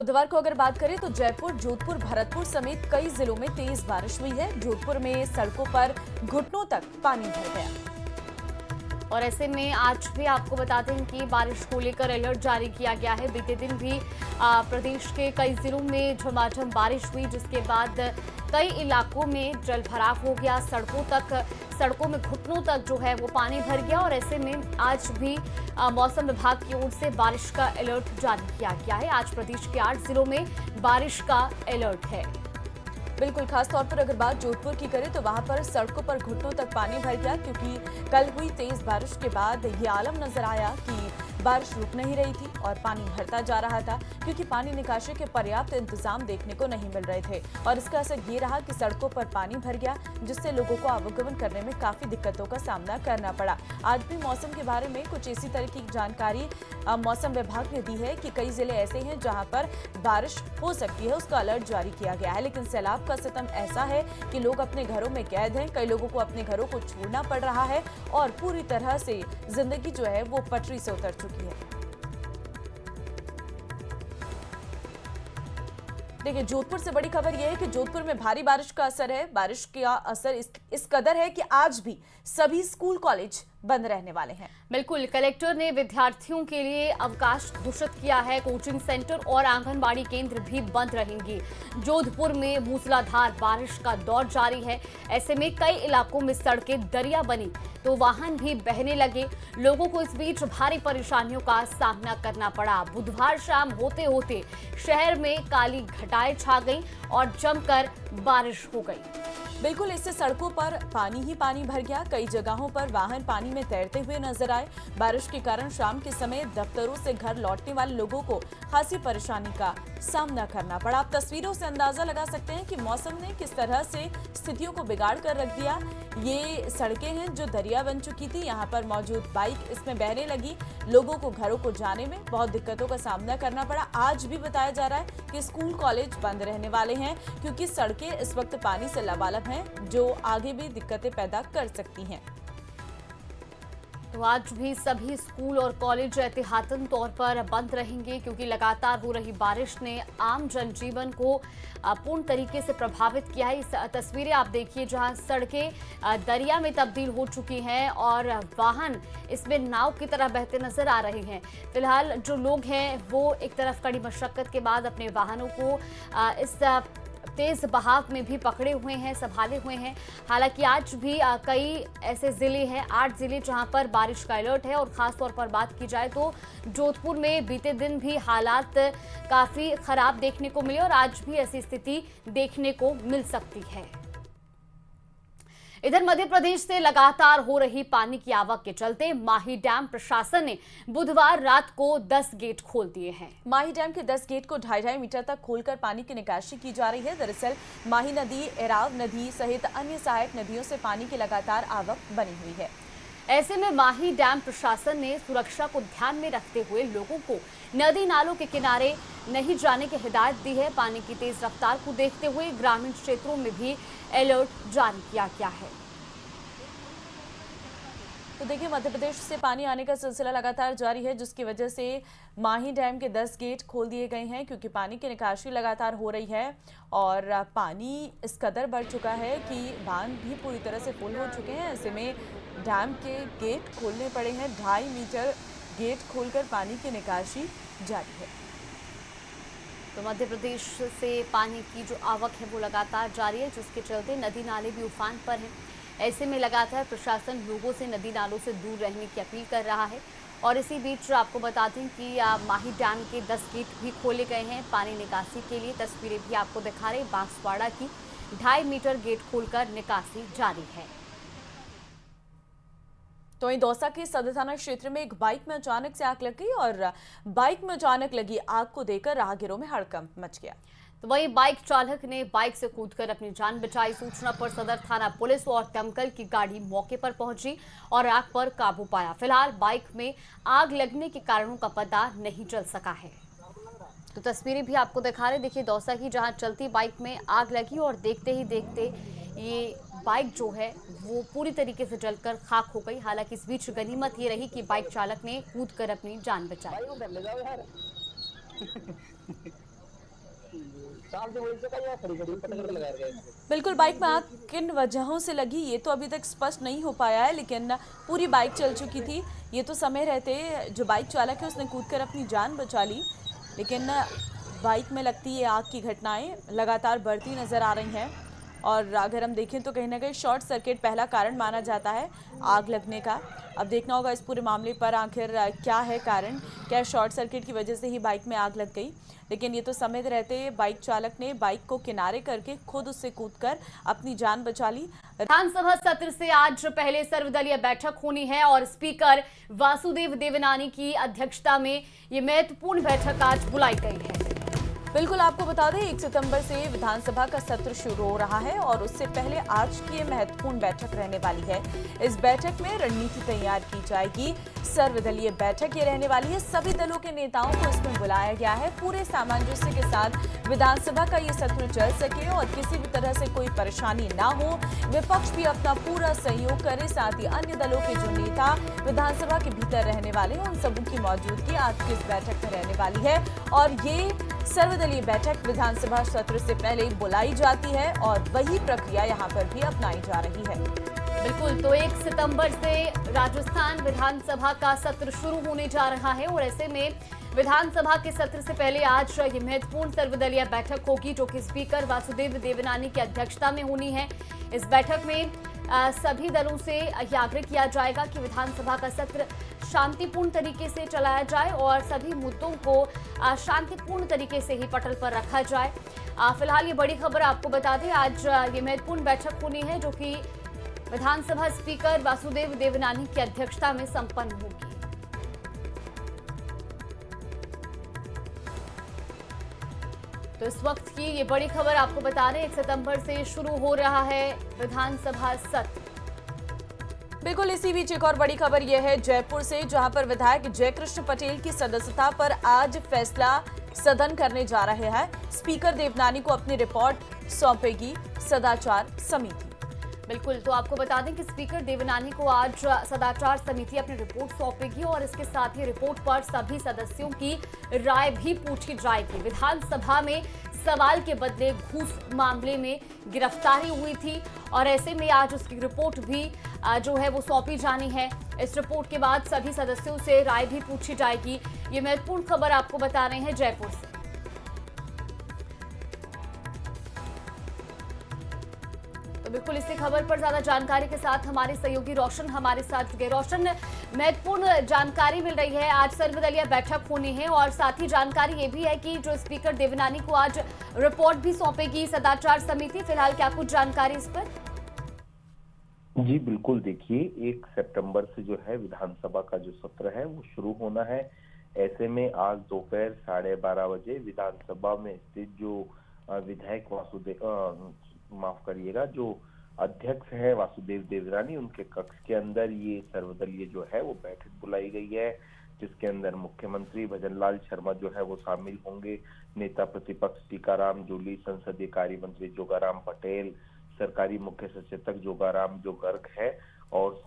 बुधवार को अगर बात करें तो जयपुर, जोधपुर, भरतपुर समेत कई जिलों में तेज बारिश हुई है। जोधपुर में सड़कों पर घुटनों तक पानी भर गया। और ऐसे में आज भी आपको बताते हैं कि बारिश को लेकर अलर्ट जारी किया गया है। बीते दिन भी प्रदेश के कई जिलों में झमाझम बारिश हुई, जिसके बाद कई इलाकों में जल भराव हो गया। सड़कों में घुटनों तक जो है वो पानी भर गया। और ऐसे में आज भी मौसम विभाग की ओर से बारिश का अलर्ट जारी किया गया है। आज प्रदेश के 8 जिलों में बारिश का अलर्ट है। बिल्कुल, खास तौर पर अगर बात जोधपुर की करें तो वहां पर सड़कों पर घुटनों तक पानी भर गया, क्योंकि कल हुई तेज बारिश के बाद ये आलम नजर आया कि बारिश रुक नहीं रही थी और पानी भरता जा रहा था, क्योंकि पानी निकासी के पर्याप्त इंतजाम देखने को नहीं मिल रहे थे। और इसका असर ये रहा कि सड़कों पर पानी भर गया, जिससे लोगों को आवागमन करने में काफी दिक्कतों का सामना करना पड़ा। आज भी मौसम के बारे में कुछ इसी तरह की जानकारी मौसम विभाग ने दी है कि कई जिले ऐसे हैं जहां पर बारिश हो सकती है, उसका अलर्ट जारी किया गया है। लेकिन सैलाब का सितम ऐसा है कि लोग अपने घरों में कैद हैं। कई लोगों को अपने घरों को छोड़ना पड़ रहा है और पूरी तरह से जिंदगी जो है वो पटरी से उतर चुकी है। देखिए, जोधपुर से बड़ी खबर यह है कि जोधपुर में भारी बारिश का असर है। बारिश का असर इस कदर है कि आज भी सभी स्कूल कॉलेज बंद रहने वाले हैं। बिल्कुल, कलेक्टर ने विद्यार्थियों के लिए अवकाश घोषित किया है। कोचिंग सेंटर और आंगनबाड़ी केंद्र भी बंद रहेंगे। जोधपुर में मूसलाधार बारिश का दौर जारी है। ऐसे में कई इलाकों में सड़कें दरिया बनी तो वाहन भी बहने लगे। लोगों को इस बीच भारी परेशानियों का सामना करना पड़ा। बुधवार शाम होते होते शहर में काली घटाएं छा गई और जमकर बारिश हो गई। बिल्कुल, इससे सड़कों पर पानी ही पानी भर गया। कई जगहों पर वाहन पानी में तैरते हुए नजर आए। बारिश के कारण शाम के समय दफ्तरों से घर लौटने वाले लोगों को खासी परेशानी का सामना करना पड़ा। आप तस्वीरों से अंदाजा लगा सकते हैं कि मौसम ने किस तरह से स्थितियों को बिगाड़ कर रख दिया। ये सड़कें हैं जो दरिया बन चुकी थी। यहाँ पर मौजूद बाइक इसमें बहने लगी। लोगों को घरों को जाने में बहुत दिक्कतों का सामना करना पड़ा। आज भी बताया जा रहा है कि स्कूल कॉलेज बंद रहने वाले हैं, क्योंकि सड़कें इस वक्त पानी से लबालब हैं, जो आगे भी दिक्कतें पैदा कर सकती हैं। तो आज भी सभी स्कूल और कॉलेज एहतियातन तौर पर बंद रहेंगे, क्योंकि लगातार हो रही बारिश ने आम जनजीवन को पूर्ण तरीके से प्रभावित किया है। इस तस्वीरें आप देखिए जहां सड़कें दरिया में तब्दील हो चुकी हैं और वाहन इसमें नाव की तरह बहते नजर आ रहे हैं। फिलहाल जो लोग हैं वो एक तरफ कड़ी मशक्कत के बाद अपने वाहनों को इस तेज बहाव में भी पकड़े हुए हैं, संभाले हुए हैं। हालांकि आज भी कई ऐसे जिले हैं, 8 जिले जहां पर बारिश का अलर्ट है। और खास तौर पर बात की जाए तो जोधपुर में बीते दिन भी हालात काफी खराब देखने को मिले और आज भी ऐसी स्थिति देखने को मिल सकती है। इधर मध्य प्रदेश से लगातार हो रही पानी की आवक के चलते माही डैम प्रशासन ने बुधवार रात को 10 गेट खोल दिए हैं। माही डैम के 10 गेट को 2.5 मीटर तक खोलकर पानी की निकासी की जा रही है। दरअसल माही नदी, एराव नदी सहित अन्य सहायक नदियों से पानी की लगातार आवक बनी हुई है। ऐसे में माही डैम प्रशासन ने सुरक्षा को ध्यान में रखते हुए लोगों को नदी नालों के किनारे नहीं जाने की हिदायत दी है। पानी की तेज रफ्तार को देखते हुए ग्रामीण क्षेत्रों में भी अलर्ट जारी किया गया है। तो देखिए, मध्य प्रदेश से पानी आने का सिलसिला लगातार जारी है, जिसकी वजह से माही डैम के 10 गेट खोल दिए गए हैं, क्योंकि पानी की निकासी लगातार हो रही है और पानी इस कदर बढ़ चुका है कि बांध भी पूरी तरह से फुल हो चुके हैं। ऐसे में डैम के गेट खोलने पड़े हैं। 2.5 मीटर गेट खोलकर पानी की निकासी जारी है। तो मध्य प्रदेश से पानी की जो आवक है वो लगातार जारी है, जिसके चलते नदी नाले भी उफान पर हैं। ऐसे में लगातार प्रशासन लोगों से नदी नालों से दूर रहने की अपील कर रहा है। और इसी बीच आपको बता दें कि माही डैम के 10 गेट भी खोले गए हैं पानी निकासी के लिए। तस्वीरें भी आपको दिखा रहे बांसवाड़ा की 2.5 मीटर गेट खोलकर निकासी जारी है। तो वहीं दौसा के सदर थाना क्षेत्र में एक बाइक में अचानक से आग लग गई और बाइक में अचानक लगी आग को देखकर राहगीरों में हड़कंप मच गया। तो वही बाइक चालक ने बाइक से कूदकर अपनी जान बचाई। सूचना पर सदर थाना पुलिस और दमकल की गाड़ी मौके पर पहुंची और आग पर काबू पाया। फिलहाल बाइक में आग लगने के कारणों का पता नहीं चल सका है। तो तस्वीरें भी आपको दिखा रहे, देखिए दौसा की जहां चलती बाइक में आग लगी और देखते ही देखते ये बाइक जो है वो पूरी तरीके से जलकर खाक हो गई। हालांकि इस बीच गनीमत ये रही कि बाइक चालक ने कूदकर अपनी जान बचाई। बिल्कुल, बाइक में आग किन वजहों से लगी ये तो अभी तक स्पष्ट नहीं हो पाया है, लेकिन पूरी बाइक चल चुकी थी। ये तो समय रहते जो बाइक चालक है उसने कूदकर अपनी जान बचा ली, लेकिन बाइक में लगती ये आग की घटनाएं लगातार बढ़ती नजर आ रही हैं। और अगर हम देखें तो कहीं ना कहीं शॉर्ट सर्किट पहला कारण माना जाता है आग लगने का। अब देखना होगा इस पूरे मामले पर आखिर क्या है कारण, क्या शॉर्ट सर्किट की वजह से ही बाइक में आग लग गई। लेकिन ये तो समय रहते बाइक चालक ने बाइक को किनारे करके खुद उससे कूदकर अपनी जान बचा ली। विधानसभा सत्र से आज पहले सर्वदलीय बैठक होनी है और स्पीकर वासुदेव देवनानी की अध्यक्षता में ये महत्वपूर्ण बैठक आज बुलाई गई है। बिल्कुल, आपको बता दें 1 सितंबर से विधानसभा का सत्र शुरू हो रहा है और उससे पहले आज की ये महत्वपूर्ण बैठक रहने वाली है। इस बैठक में रणनीति तैयार की जाएगी। सर्वदलीय बैठक ये रहने वाली है। सभी दलों के नेताओं को इसमें बुलाया गया है। पूरे सामंजस्य के साथ विधानसभा का ये सत्र चल सके और किसी भी तरह से कोई परेशानी ना हो, विपक्ष भी अपना पूरा सहयोग करे, साथ ही अन्य दलों के जो नेता विधानसभा के भीतर रहने वाले हैं उन सबों की मौजूदगी आज की इस बैठक में रहने वाली है। और ये सर्वदलीय बैठक विधानसभा सत्र से पहले ही बुलाई जाती है और वही प्रक्रिया यहाँ पर भी अपनाई जा रही है। बिल्कुल, तो 1 सितंबर से राजस्थान विधानसभा का सत्र शुरू होने जा रहा है और ऐसे में विधानसभा के सत्र से पहले आज ये महत्वपूर्ण सर्वदलीय बैठक होगी जो कि स्पीकर वासुदेव देवनानी की अध्यक्षता में होनी है। इस बैठक में सभी दलों से यह आग्रह किया जाएगा कि विधानसभा का सत्र शांतिपूर्ण तरीके से चलाया जाए और सभी मुद्दों को शांतिपूर्ण तरीके से ही पटल पर रखा जाए। फिलहाल ये बड़ी खबर आपको बता दें, आज ये महत्वपूर्ण बैठक होनी है जो कि विधानसभा स्पीकर वासुदेव देवनानी की अध्यक्षता में संपन्न होगी। तो इस वक्त की ये बड़ी खबर आपको बता रहे हैं, 1 सितंबर से शुरू हो रहा है विधानसभा सत्र। बिल्कुल, इसी बीच एक और बड़ी खबर यह है जयपुर से, जहां पर विधायक जयकृष्ण पटेल की सदस्यता पर आज फैसला सदन करने जा रहे हैं। स्पीकर देवनानी को अपनी रिपोर्ट सौंपेगी सदाचार समिति। बिल्कुल, तो आपको बता दें कि स्पीकर देवनानी को आज सदाचार समिति अपनी रिपोर्ट सौंपेगी और इसके साथ ही रिपोर्ट पर सभी सदस्यों की राय भी पूछी जाएगी। विधानसभा में सवाल के बदले घूस मामले में गिरफ्तारी हुई थी और ऐसे में आज उसकी रिपोर्ट भी जो है वो सौंपी जानी है। इस रिपोर्ट के बाद सभी सदस्यों से राय भी पूछी जाएगी। ये महत्वपूर्ण खबर आपको बता रहे हैं जयपुर से। तो बिल्कुल इसी खबर पर ज्यादा जानकारी के साथ हमारे सहयोगी रोशन हमारे साथ जुड़े। रोशन, महत्वपूर्ण जानकारी मिल रही है, आज सर्वदलीय बैठक होनी है और साथ ही जानकारी ये भी है कि जो स्पीकर देवनानी को आज रिपोर्ट भी सौंपेगी सदाचार समिति। फिलहाल क्या कुछ जानकारी इस पर? जी बिल्कुल, देखिए 1 सितंबर से जो है विधानसभा का जो सत्र है वो शुरू होना है। ऐसे में आज दोपहर 12:30 बजे विधानसभा में स्थित जो विधायक माफ करिएगा, जो अध्यक्ष है वासुदेव देवनानी, उनके कक्ष के अंदर ये सर्वदलीय जो है वो बैठक बुलाई गई है, जिसके अंदर मुख्यमंत्री भजनलाल शर्मा जो है वो शामिल होंगे, नेता प्रतिपक्ष टीकाराम जूली, संसदीय कार्य मंत्री जोगाराम पटेल, सरकारी मुख्य सचेतक जोगाराम जो गर्ग है और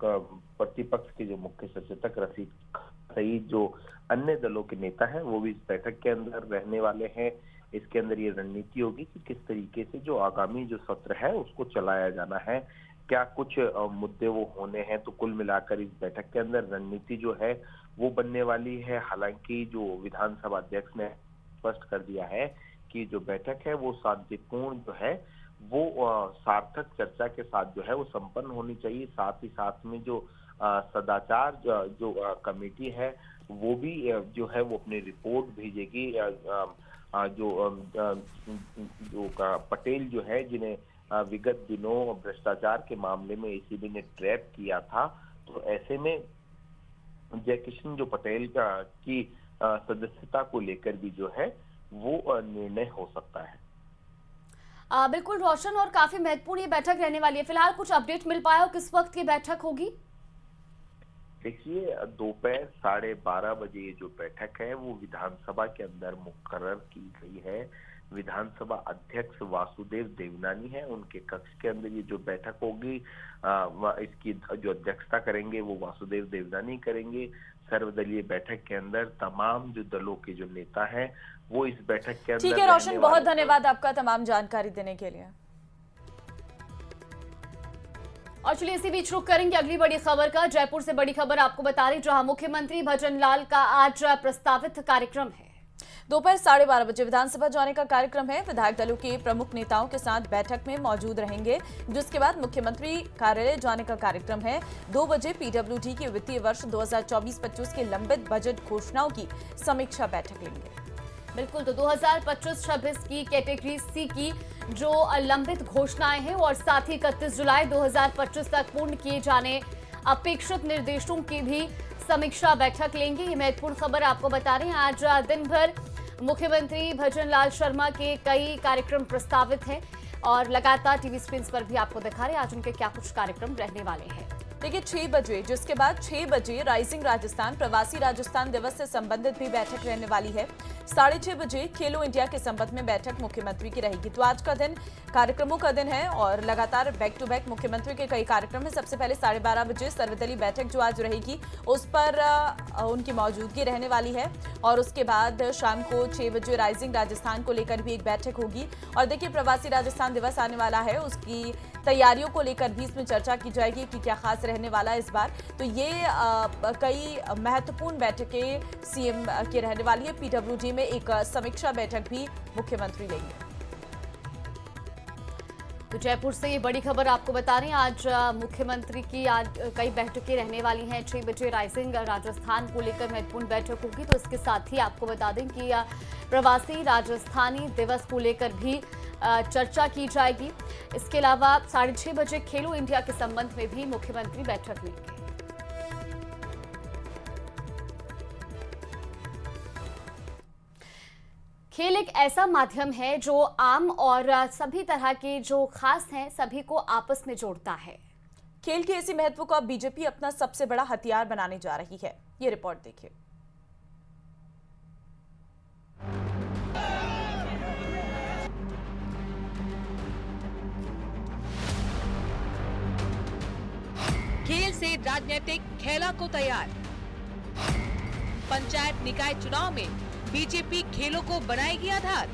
प्रतिपक्ष के जो मुख्य सचेतक रफीक सईद, जो अन्य दलों के नेता हैं वो भी इस बैठक के अंदर रहने वाले हैं। इसके अंदर ये रणनीति होगी कि किस तरीके से जो आगामी जो सत्र है उसको चलाया जाना है, क्या कुछ मुद्दे वो होने हैं। तो कुल मिलाकर इस बैठक के अंदर रणनीति जो है वो बनने वाली है। हालांकि जो विधानसभा अध्यक्ष ने स्पष्ट कर दिया है कि जो बैठक है वो शांतिपूर्ण जो है वो सार्थक चर्चा के साथ जो है वो संपन्न होनी चाहिए। साथ ही साथ में जो सदाचार जो कमेटी है वो भी जो है वो अपनी रिपोर्ट भेजेगी। जो पटेल जो है, जिन्हें विगत दिनों भ्रष्टाचार के मामले में एसीबी ने ट्रैप किया था, तो ऐसे में जयकृष्ण जो पटेल की सदस्यता को लेकर भी जो है वो निर्णय हो सकता है। बिल्कुल रोशन, और काफी महत्वपूर्ण ये बैठक रहने वाली है। फिलहाल कुछ अपडेट मिल पाया हो किस वक्त की बैठक होगी? देखिए, दोपहर 12:30 बजे ये जो बैठक है वो विधानसभा के अंदर मुकर्रर की गई है। विधानसभा अध्यक्ष वासुदेव देवनानी है, उनके कक्ष के अंदर ये जो बैठक होगी इसकी जो अध्यक्षता करेंगे वो वासुदेव देवनानी करेंगे। सर्वदलीय बैठक के अंदर तमाम जो दलों के जो नेता हैं वो इस बैठक के अंदर ठीक है रहने रोशन, बहुत वाले- धन्यवाद आपका तमाम जानकारी देने के लिए। और चलिए इसी बीच रुक करेंगे अगली बड़ी खबर का। जयपुर से बड़ी खबर आपको बता रही, जहां मुख्यमंत्री भजनलाल का आज प्रस्तावित कार्यक्रम है। दोपहर 12:30 बजे विधानसभा जाने का कार्यक्रम है। विधायक दलों के प्रमुख नेताओं के साथ बैठक में मौजूद रहेंगे, जिसके बाद मुख्यमंत्री कार्यालय जाने का कार्यक्रम है। 2 बजे पीडब्ल्यूडी के वित्तीय वर्ष 2024-25 के लंबित बजट घोषणाओं की समीक्षा बैठक लेंगे। बिल्कुल, तो 2025-26 की कैटेगरी सी की जो लंबित घोषणाएं हैं और साथ ही 31 जुलाई 2025 तक पूर्ण किए जाने अपेक्षित निर्देशों की भी समीक्षा बैठक लेंगे। ये महत्वपूर्ण खबर आपको बता रहे हैं। आज दिन भर मुख्यमंत्री भजनलाल शर्मा के कई कार्यक्रम प्रस्तावित हैं और लगातार टीवी स्क्रीन पर भी आपको दिखा रहे हैं आज उनके क्या कुछ कार्यक्रम रहने वाले हैं। देखिए 6 बजे, जिसके बाद 6 बजे राइजिंग राजस्थान प्रवासी राजस्थान दिवस से संबंधित भी बैठक रहने वाली है। 6:30 बजे खेलो इंडिया के संबंध में बैठक मुख्यमंत्री की रहेगी। तो आज का दिन कार्यक्रमों का दिन है और लगातार बैक टू बैक मुख्यमंत्री के कई कार्यक्रम हैं। सबसे पहले 12:30 बजे सर्वदलीय बैठक जो आज रहेगी उस पर उनकी मौजूदगी रहने वाली है और उसके बाद शाम को 6 बजे राइजिंग राजस्थान को लेकर भी एक बैठक होगी। और देखिए प्रवासी राजस्थान दिवस आने वाला है, उसकी तैयारियों को लेकर भी इसमें चर्चा की जाएगी कि क्या खास रहने वाला है इस बार। तो ये कई महत्वपूर्ण बैठकें सीएम की रहने वाली है। पीडब्ल्यूडी में एक समीक्षा बैठक भी मुख्यमंत्री लेंगे। तो जयपुर से ये बड़ी खबर आपको बता रहे हैं। आज मुख्यमंत्री की आज कई बैठकें रहने वाली हैं। 6 बजे राइजिंग राजस्थान को लेकर महत्वपूर्ण बैठक होगी। तो इसके साथ ही आपको बता दें कि प्रवासी राजस्थानी दिवस को लेकर भी चर्चा की जाएगी। इसके अलावा 6:30 बजे खेलो इंडिया के संबंध में भी मुख्यमंत्री बैठक लेंगे। खेल एक ऐसा माध्यम है जो आम और सभी तरह के जो खास हैं सभी को आपस में जोड़ता है। खेल के इसी महत्व को अब बीजेपी अपना सबसे बड़ा हथियार बनाने जा रही है। ये रिपोर्ट देखिए। खेल से राजनीतिक खेला को तैयार। पंचायत निकाय चुनाव में बीजेपी खेलों को बनाएगी आधार।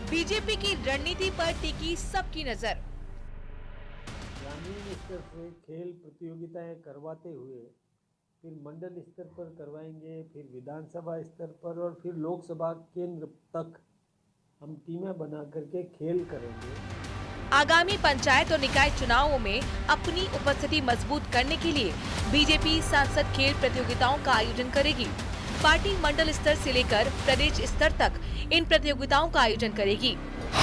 बीजेपी की रणनीति पर टिकी सबकी नजर। ग्रामीण स्तर से खेल प्रतियोगिताएं करवाते हुए फिर मंडल स्तर पर करवाएंगे, फिर विधानसभा स्तर पर और फिर लोकसभा केंद्र तक हम टीमें बना करके खेल करेंगे। आगामी पंचायत और निकाय चुनावों में अपनी उपस्थिति मजबूत करने के लिए बीजेपी सांसद खेल प्रतियोगिताओं का आयोजन करेगी। पार्टी मंडल स्तर से लेकर प्रदेश स्तर तक इन प्रतियोगिताओं का आयोजन करेगी।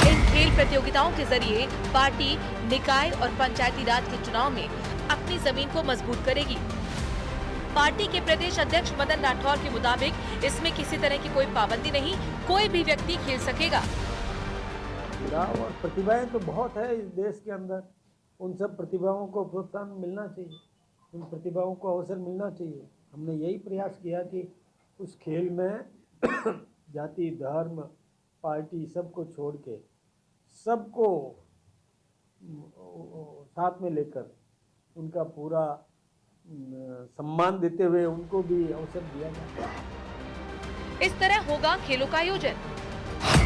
इन खेल प्रतियोगिताओं के जरिए पार्टी निकाय और पंचायती राज के चुनाव में अपनी जमीन को मजबूत करेगी। पार्टी के प्रदेश अध्यक्ष मदन राठौर के मुताबिक इसमें किसी तरह की कोई पाबंदी नहीं, कोई भी व्यक्ति खेल सकेगा। और प्रतिभाएं तो बहुत है इस देश के अंदर, उन सब प्रतिभाओं को प्रोत्साहन मिलना चाहिए, उन प्रतिभाओं को अवसर मिलना चाहिए। हमने यही प्रयास किया कि उस खेल में जाति, धर्म, पार्टी सबको छोड़ के सबको साथ में लेकर उनका पूरा सम्मान देते हुए उनको भी अवसर दिया जाए। इस तरह होगा खेलों का आयोजन।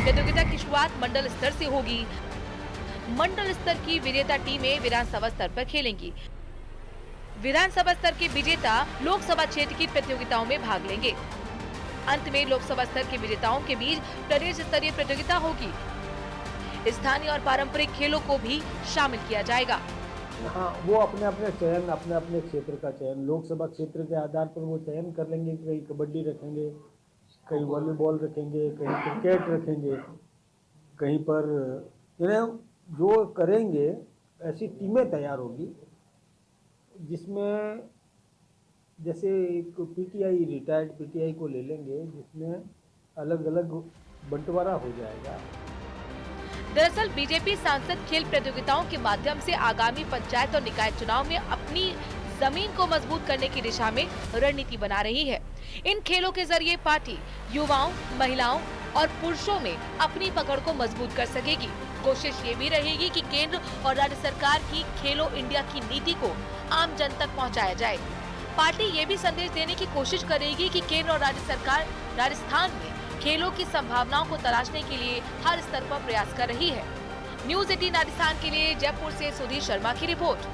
प्रतियोगिता की शुरुआत मंडल स्तर से होगी। मंडल स्तर की विजेता टीमें विधानसभा स्तर पर खेलेंगी। विधानसभा स्तर के विजेता लोकसभा क्षेत्र की प्रतियोगिताओं में भाग लेंगे। अंत में लोकसभा स्तर के विजेताओं के बीच प्रदेश स्तरीय प्रतियोगिता होगी। स्थानीय और पारंपरिक खेलों को भी शामिल किया जाएगा। हाँ, वो अपने अपने चयन, अपने अपने क्षेत्र का चयन, लोकसभा क्षेत्र के आधार पर वो चयन कर लेंगे। कहीं कबड्डी रखेंगे, कहीं वॉलीबॉल रखेंगे, कहीं क्रिकेट रखेंगे, कहीं पर जो करेंगे ऐसी टीमें तैयार होगी जिसमें जैसे एक पीटीआई, रिटायर्ड पीटीआई को ले लेंगे जिसमें अलग अलग बंटवारा हो जाएगा। दरअसल बीजेपी सांसद खेल प्रतियोगिताओं के माध्यम से आगामी पंचायत और निकाय चुनाव में अपनी जमीन को मजबूत करने की दिशा में रणनीति बना रही है। इन खेलों के जरिए पार्टी युवाओं, महिलाओं और पुरुषों में अपनी पकड़ को मजबूत कर सकेगी। कोशिश ये भी रहेगी कि केंद्र और राज्य सरकार की खेलो इंडिया की नीति को आम जन तक पहुंचाया जाए। पार्टी ये भी संदेश देने की कोशिश करेगी कि केंद्र और राज्य सरकार राजस्थान में खेलों की संभावनाओं को तलाशने के लिए हर स्तर पर प्रयास कर रही है। न्यूज़ 18 राजस्थान के लिए जयपुर से सुधीर शर्मा की रिपोर्ट।